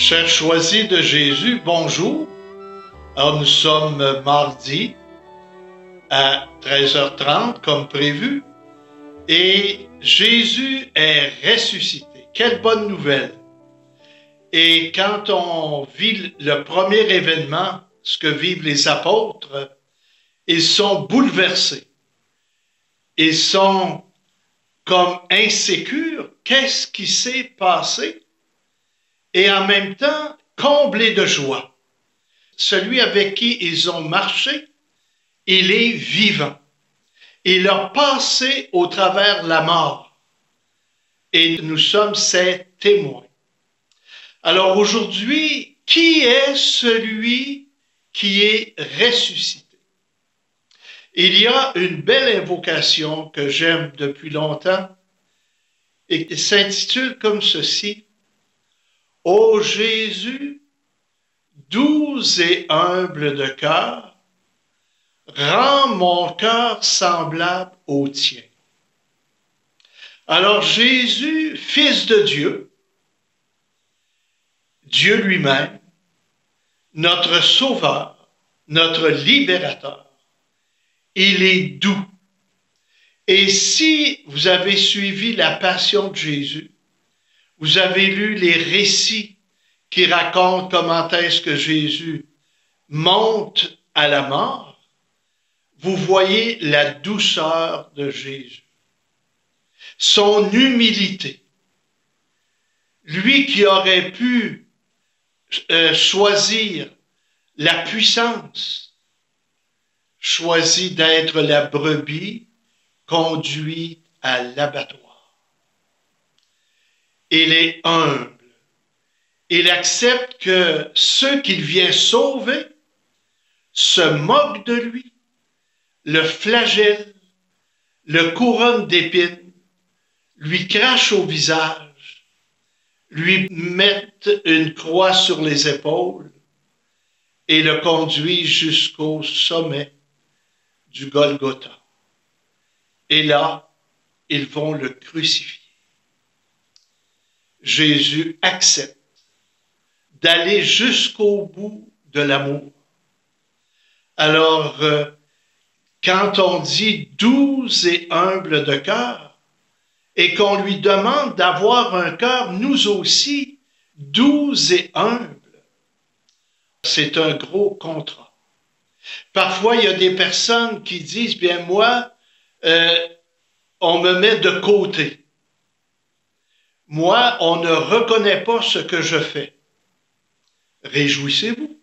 Chers choisis de Jésus, bonjour. Alors nous sommes mardi à 13h30 comme prévu et Jésus est ressuscité. Quelle bonne nouvelle! Et quand on vit le premier événement, ce que vivent les apôtres, ils sont bouleversés. Ils sont comme insécures. Qu'est-ce qui s'est passé? Et en même temps, comblés de joie. Celui avec qui ils ont marché, il est vivant. Il a passé au travers la mort. Et nous sommes ses témoins. Alors aujourd'hui, qui est celui qui est ressuscité? Il y a une belle invocation que j'aime depuis longtemps et qui s'intitule comme ceci. Ô Jésus, doux et humble de cœur, rends mon cœur semblable au tien. Alors Jésus, Fils de Dieu, Dieu lui-même, notre Sauveur, notre Libérateur, il est doux. Et si vous avez suivi la passion de Jésus, vous avez lu les récits qui racontent comment est-ce que Jésus monte à la mort, vous voyez la douceur de Jésus, son humilité. Lui qui aurait pu choisir la puissance, choisit d'être la brebis conduite à l'abattoir. Il est humble. Il accepte que ceux qu'il vient sauver se moquent de lui, le flagellent, le couronnent d'épines, lui crachent au visage, lui mettent une croix sur les épaules et le conduisent jusqu'au sommet du Golgotha. Et là, ils vont le crucifier. Jésus accepte d'aller jusqu'au bout de l'amour. Alors, quand on dit doux et humble de cœur, et qu'on lui demande d'avoir un cœur, nous aussi, doux et humble, c'est un gros contrat. Parfois, il y a des personnes qui disent, bien moi, on me met de côté. Moi, on ne reconnaît pas ce que je fais. Réjouissez-vous.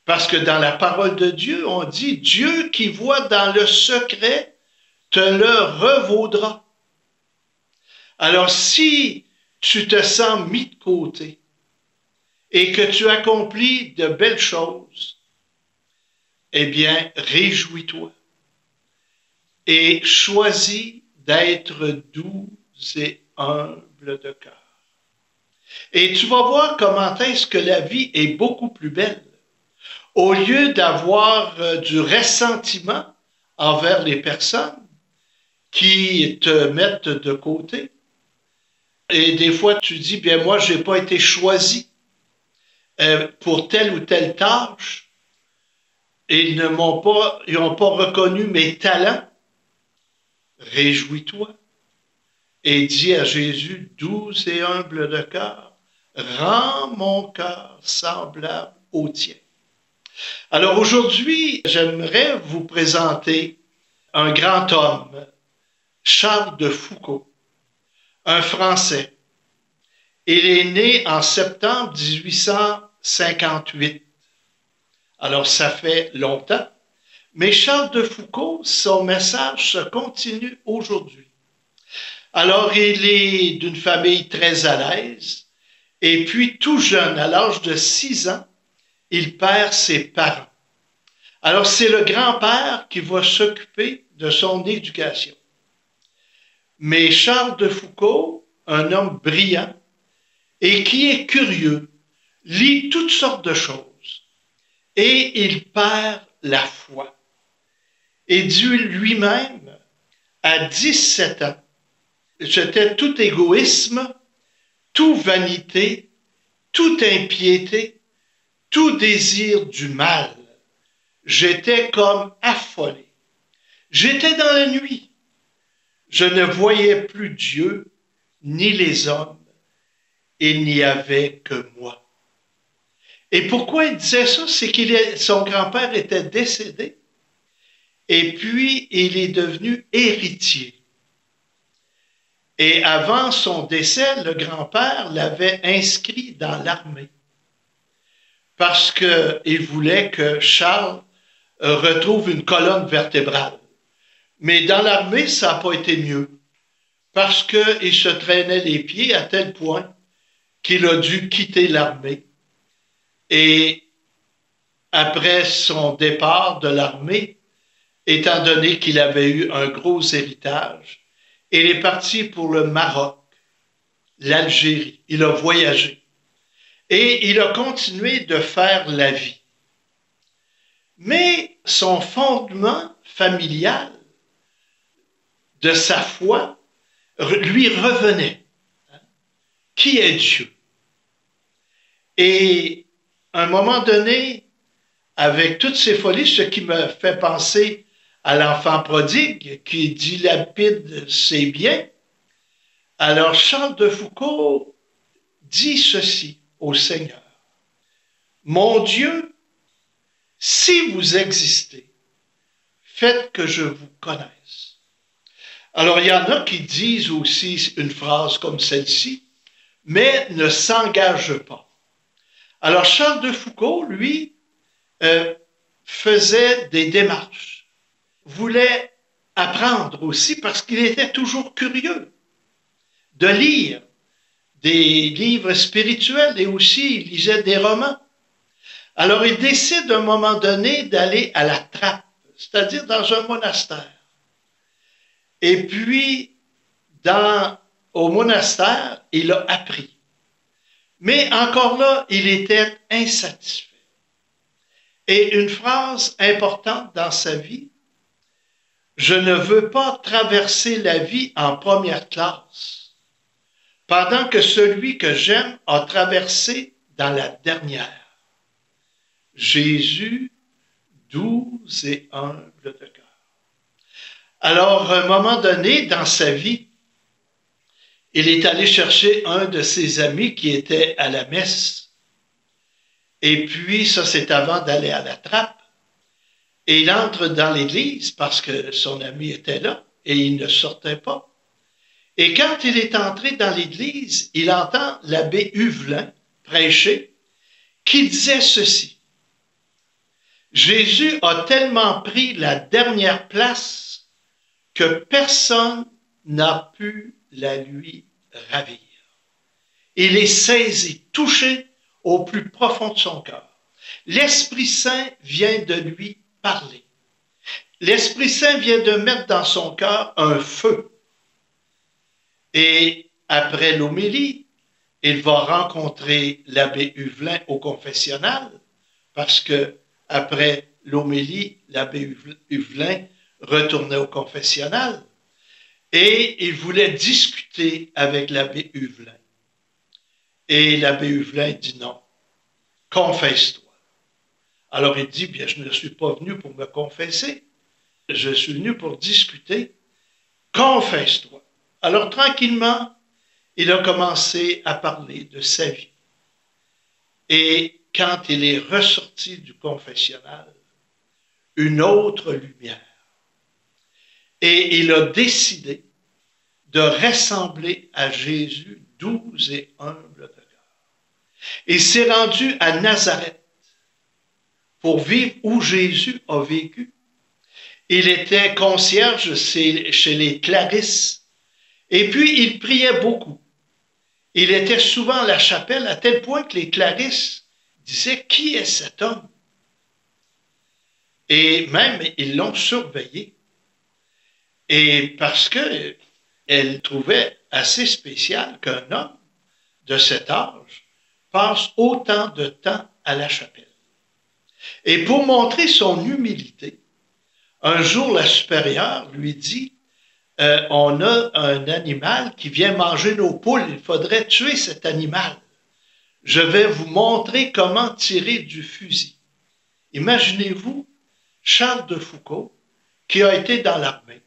Parce que dans la parole de Dieu, on dit, Dieu qui voit dans le secret te le revaudra. Alors, si tu te sens mis de côté et que tu accomplis de belles choses, eh bien, réjouis-toi et choisis d'être doux et humble de cœur. Et tu vas voir comment est-ce que la vie est beaucoup plus belle. Au lieu d'avoir du ressentiment envers les personnes qui te mettent de côté, et des fois tu dis, bien moi, je n'ai pas été choisi pour telle ou telle tâche, et ils n'ont pas reconnu mes talents. Réjouis-toi. Et dis à Jésus, doux et humble de cœur, rends mon cœur semblable au tien. Alors aujourd'hui, j'aimerais vous présenter un grand homme, Charles de Foucault, un Français. Il est né en septembre 1858. Alors ça fait longtemps. Mais Charles de Foucault, son message se continue aujourd'hui. Alors, il est d'une famille très à l'aise, et puis tout jeune, à l'âge de 6 ans, il perd ses parents. Alors, c'est le grand-père qui va s'occuper de son éducation. Mais Charles de Foucault, un homme brillant, et qui est curieux, lit toutes sortes de choses, et il perd la foi. Et Dieu lui-même, à 17 ans, j'étais tout égoïsme, tout vanité, toute impiété, tout désir du mal. J'étais comme affolé. J'étais dans la nuit. Je ne voyais plus Dieu, ni les hommes, et il n'y avait que moi. Et pourquoi il disait ça? C'est que son grand-père était décédé, et puis il est devenu héritier. Et avant son décès, le grand-père l'avait inscrit dans l'armée, parce qu'il voulait que Charles retrouve une colonne vertébrale. Mais dans l'armée, ça n'a pas été mieux, parce qu'il se traînait les pieds à tel point qu'il a dû quitter l'armée. Et après son départ de l'armée, étant donné qu'il avait eu un gros héritage, il est parti pour le Maroc, l'Algérie. Il a voyagé. Et il a continué de faire la vie. Mais son fondement familial de sa foi lui revenait. Qui est Dieu? Et à un moment donné, avec toutes ces folies, ce qui me fait penser à l'enfant prodigue qui dilapide ses biens, alors Charles de Foucault dit ceci au Seigneur. Mon Dieu, si vous existez, faites que je vous connaisse. Alors, il y en a qui disent aussi une phrase comme celle-ci, mais ne s'engagent pas. Alors, Charles de Foucault, lui, faisait des démarches, voulait apprendre aussi parce qu'il était toujours curieux de lire des livres spirituels et aussi il lisait des romans. Alors, il décide à un moment donné d'aller à la Trappe, c'est-à-dire dans un monastère. Et puis, au monastère, il a appris. Mais encore là, il était insatisfait. Et une phrase importante dans sa vie, je ne veux pas traverser la vie en première classe, pendant que celui que j'aime a traversé dans la dernière. Jésus, doux et humble de cœur. Alors, à un moment donné, dans sa vie, il est allé chercher un de ses amis qui était à la messe. Et puis, ça, c'est avant d'aller à la Trappe. Et il entre dans l'église parce que son ami était là et il ne sortait pas. Et quand il est entré dans l'église, il entend l'abbé Huvelin prêcher qui disait ceci. Jésus a tellement pris la dernière place que personne n'a pu la lui ravir. Il est saisi, touché au plus profond de son cœur. L'Esprit Saint vient de lui parler. L'Esprit Saint vient de mettre dans son cœur un feu. Et après l'homélie, il va rencontrer l'abbé Huvelin au confessionnal, parce que après l'homélie, l'abbé Huvelin retournait au confessionnal, et il voulait discuter avec l'abbé Huvelin. Et l'abbé Huvelin dit non, confesse-toi. Alors il dit, bien, je ne suis pas venu pour me confesser, je suis venu pour discuter, confesse-toi. Alors tranquillement, il a commencé à parler de sa vie. Et quand il est ressorti du confessionnal, une autre lumière. Et il a décidé de ressembler à Jésus, doux et humble de cœur. Il s'est rendu à Nazareth pour vivre où Jésus a vécu. Il était concierge chez les Clarisses et puis il priait beaucoup. Il était souvent à la chapelle à tel point que les Clarisses disaient « Qui est cet homme ?» Et même, ils l'ont surveillé. Et parce qu'elle trouvait assez spécial qu'un homme de cet âge passe autant de temps à la chapelle. Et pour montrer son humilité, un jour la supérieure lui dit on a un animal qui vient manger nos poules, il faudrait tuer cet animal. je vais vous montrer comment tirer du fusil. Imaginez-vous Charles de Foucault, qui a été dans l'armée.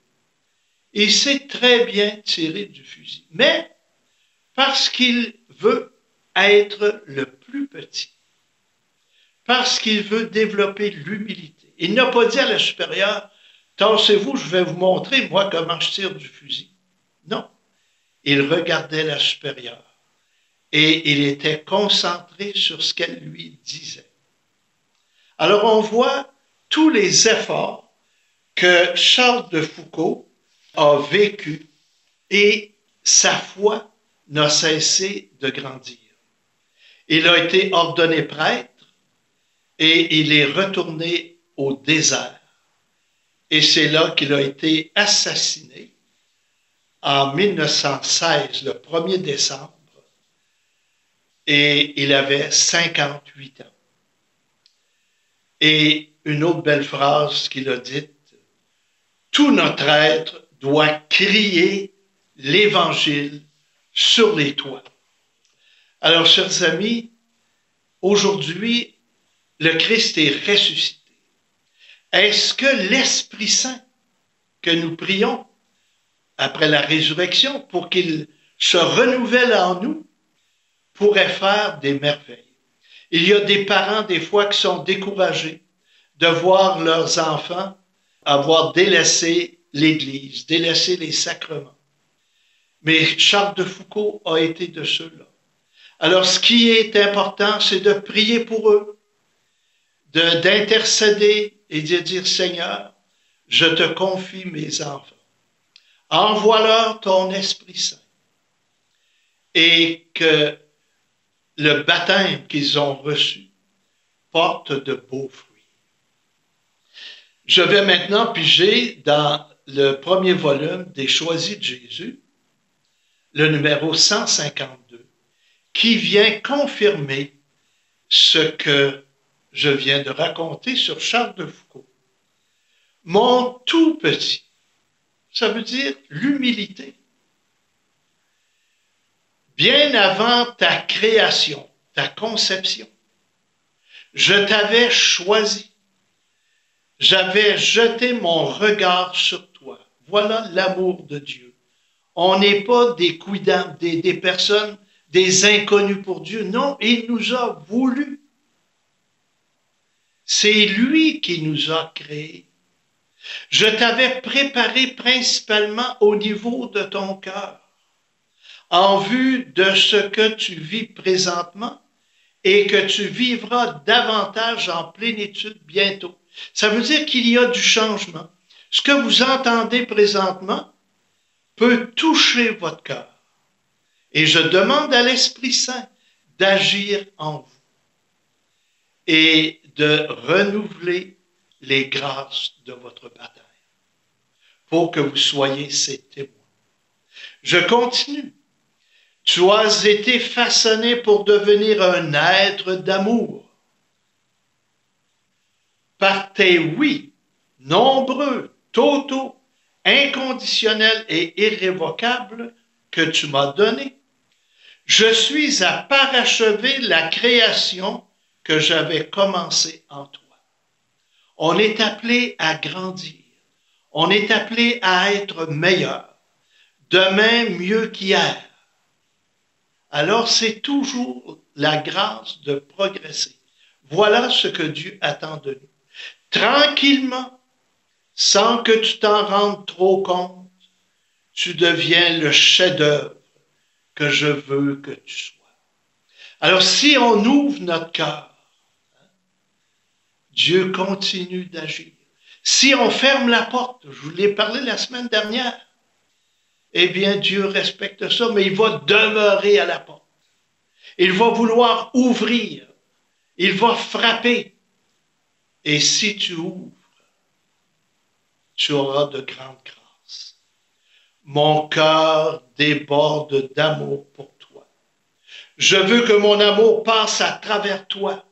Il sait très bien tirer du fusil, mais parce qu'il veut être le plus petit, parce qu'il veut développer l'humilité. Il n'a pas dit à la supérieure, tassez-vous, je vais vous montrer, moi, comment je tire du fusil. Non, il regardait la supérieure et il était concentré sur ce qu'elle lui disait. Alors on voit tous les efforts que Charles de Foucault a vécu et sa foi n'a cessé de grandir. Il a été ordonné prêtre et il est retourné au désert. Et c'est là qu'il a été assassiné en 1916, le 1er décembre, et il avait 58 ans. Et une autre belle phrase qu'il a dite, « Tout notre être doit crier l'Évangile sur les toits. » Alors, chers amis, aujourd'hui, le Christ est ressuscité. Est-ce que l'Esprit Saint que nous prions après la résurrection pour qu'il se renouvelle en nous pourrait faire des merveilles? Il y a des parents, des fois, qui sont découragés de voir leurs enfants avoir délaissé l'Église, délaissé les sacrements. Mais Charles de Foucault a été de ceux-là. Alors, ce qui est important, c'est de prier pour eux, d'intercéder et de dire, Seigneur, je te confie mes enfants. Envoie-leur ton Esprit Saint. Et que le baptême qu'ils ont reçu porte de beaux fruits. Je vais maintenant piger dans le premier volume des Choisis de Jésus, le numéro 152, qui vient confirmer ce que je viens de raconter sur Charles de Foucault. Mon tout petit, ça veut dire l'humilité. Bien avant ta création, ta conception, je t'avais choisi. J'avais jeté mon regard sur toi. Voilà l'amour de Dieu. On n'est pas des quidams, des personnes, des inconnus pour Dieu. Non, il nous a voulu. C'est lui qui nous a créés. Je t'avais préparé principalement au niveau de ton cœur, en vue de ce que tu vis présentement et que tu vivras davantage en plénitude bientôt. Ça veut dire qu'il y a du changement. Ce que vous entendez présentement peut toucher votre cœur. Et je demande à l'Esprit Saint d'agir en vous et de renouveler les grâces de votre baptême pour que vous soyez ses témoins. Je continue. Tu as été façonné pour devenir un être d'amour. Par tes oui, nombreux, totaux, inconditionnels et irrévocables que tu m'as donnés, je suis à parachever la création que j'avais commencée en toi. On est appelé à grandir. On est appelé à être meilleur. Demain, mieux qu'hier. Alors, c'est toujours la grâce de progresser. Voilà ce que Dieu attend de nous. Tranquillement, sans que tu t'en rendes trop compte, tu deviens le chef-d'œuvre que je veux que tu sois. Alors, si on ouvre notre cœur, Dieu continue d'agir. Si on ferme la porte, je vous l'ai parlé la semaine dernière, eh bien, Dieu respecte ça, mais il va demeurer à la porte. Il va vouloir ouvrir. Il va frapper. Et si tu ouvres, tu auras de grandes grâces. Mon cœur déborde d'amour pour toi. Je veux que mon amour passe à travers toi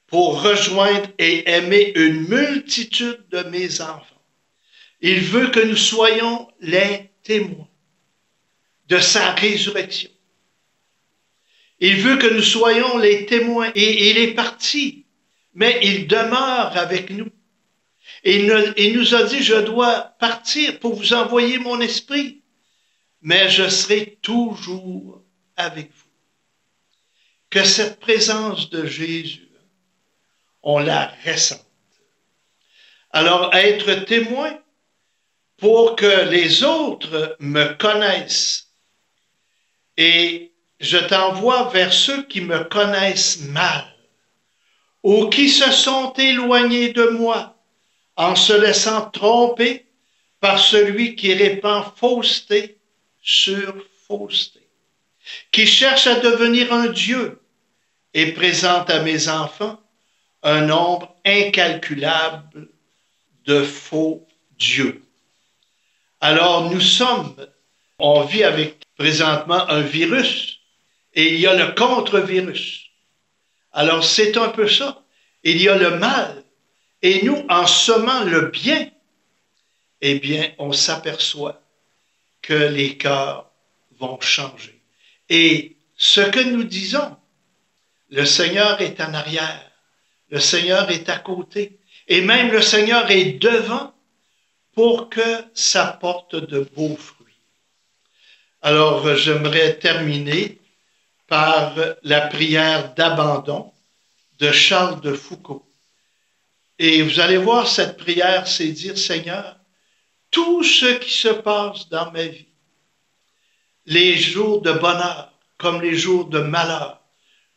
pour rejoindre et aimer une multitude de mes enfants. Il veut que nous soyons les témoins de sa résurrection. Il veut que nous soyons les témoins. Et il est parti, mais il demeure avec nous. Et il nous a dit, je dois partir pour vous envoyer mon esprit, mais je serai toujours avec vous. Que cette présence de Jésus, on la ressente. Alors, être témoin pour que les autres me connaissent. Et je t'envoie vers ceux qui me connaissent mal ou qui se sont éloignés de moi en se laissant tromper par celui qui répand fausseté sur fausseté, qui cherche à devenir un Dieu et présente à mes enfants un nombre incalculable de faux dieux. Alors on vit avec présentement un virus et il y a le contre-virus. Alors c'est un peu ça. Il y a le mal et nous, en semant le bien, eh bien, on s'aperçoit que les cœurs vont changer. Et ce que nous disons, le Seigneur est en arrière, le Seigneur est à côté, et même le Seigneur est devant pour que ça porte de beaux fruits. Alors, j'aimerais terminer par la prière d'abandon de Charles de Foucault. Et vous allez voir, cette prière, c'est dire, Seigneur, tout ce qui se passe dans ma vie, les jours de bonheur, comme les jours de malheur,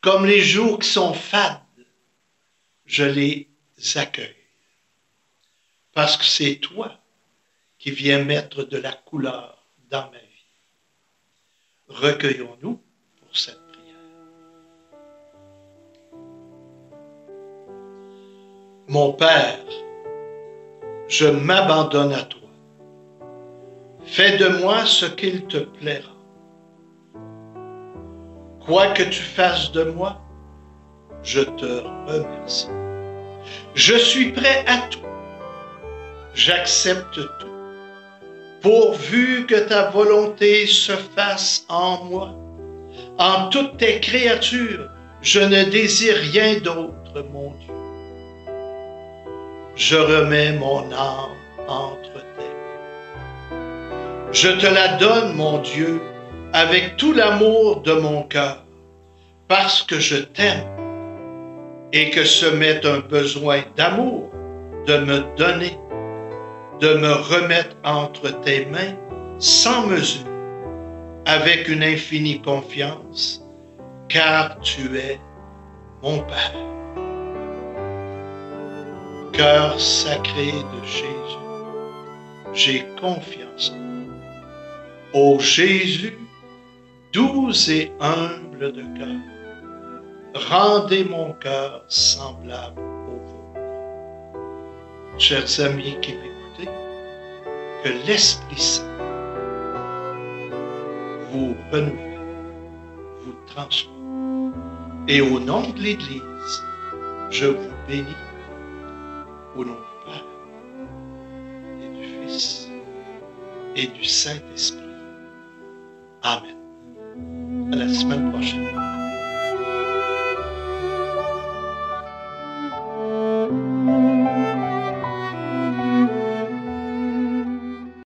comme les jours qui sont fades, je les accueille. Parce que c'est toi qui viens mettre de la couleur dans ma vie. Recueillons-nous pour cette prière. Mon Père, je m'abandonne à toi. Fais de moi ce qu'il te plaira. Quoi que tu fasses de moi, je te remercie. Je suis prêt à tout. J'accepte tout. Pourvu que ta volonté se fasse en moi. En toutes tes créatures, je ne désire rien d'autre, mon Dieu. Je remets mon âme entre tes mains. Je te la donne, mon Dieu, avec tout l'amour de mon cœur, parce que je t'aime et que ce m'est un besoin d'amour de me donner, de me remettre entre tes mains sans mesure, avec une infinie confiance, car tu es mon Père. Cœur sacré de Jésus, j'ai confiance en vous. Ô Jésus, doux et humble de cœur, rendez mon cœur semblable au vôtre. Chers amis qui m'écoutez, que l'Esprit Saint vous renouvelle, vous transforme. Et au nom de l'Église, je vous bénis au nom du Père et du Fils et du Saint-Esprit. Amen. À la semaine prochaine.